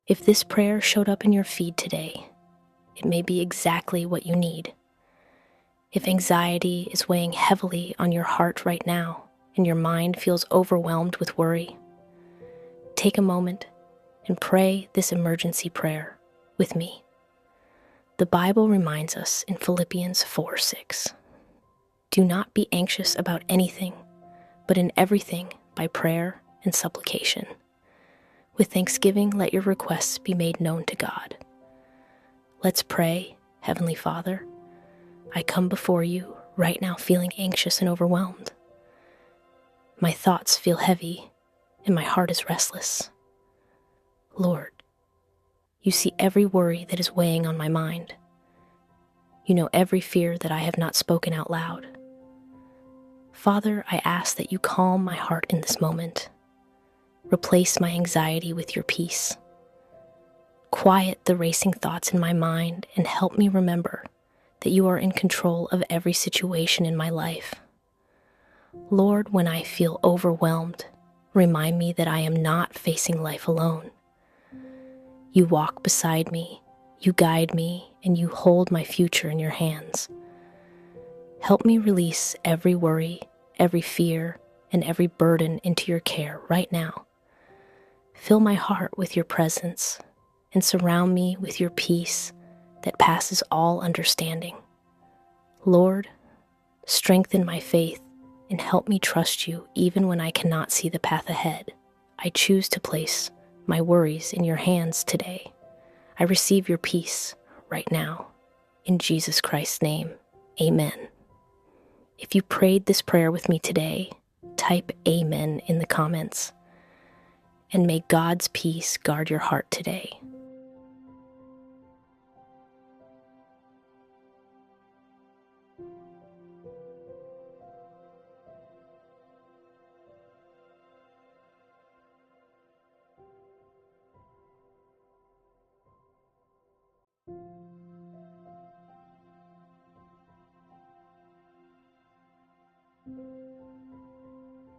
If this prayer showed up in your feed today, it may be exactly what you need. If anxiety is weighing heavily on your heart right now and your mind feels overwhelmed with worry, take a moment and pray this emergency prayer with me. The Bible reminds us in Philippians 4:6, "Do not be anxious about anything, but in everything by prayer and supplication. With thanksgiving let your requests be made known to God." Let's pray. Heavenly Father, I come before you right now feeling anxious and overwhelmed. My thoughts feel heavy and my heart is restless. Lord, you see every worry that is weighing on my mind. You know every fear that I have not spoken out loud. Father, I ask that you calm my heart in this moment. Replace my anxiety with your peace. Quiet the racing thoughts in my mind and help me remember that you are in control of every situation in my life. Lord, when I feel overwhelmed, remind me that I am not facing life alone. You walk beside me, you guide me, and you hold my future in your hands. Help me release every worry, every fear, and every burden into your care right now. Fill my heart with your presence and surround me with your peace that passes all understanding. Lord, strengthen my faith and help me trust you even when I cannot see the path ahead. I choose to place my worries in your hands today. I receive your peace right now. In Jesus Christ's name, amen. If you prayed this prayer with me today, type amen in the comments. And may God's peace guard your heart today.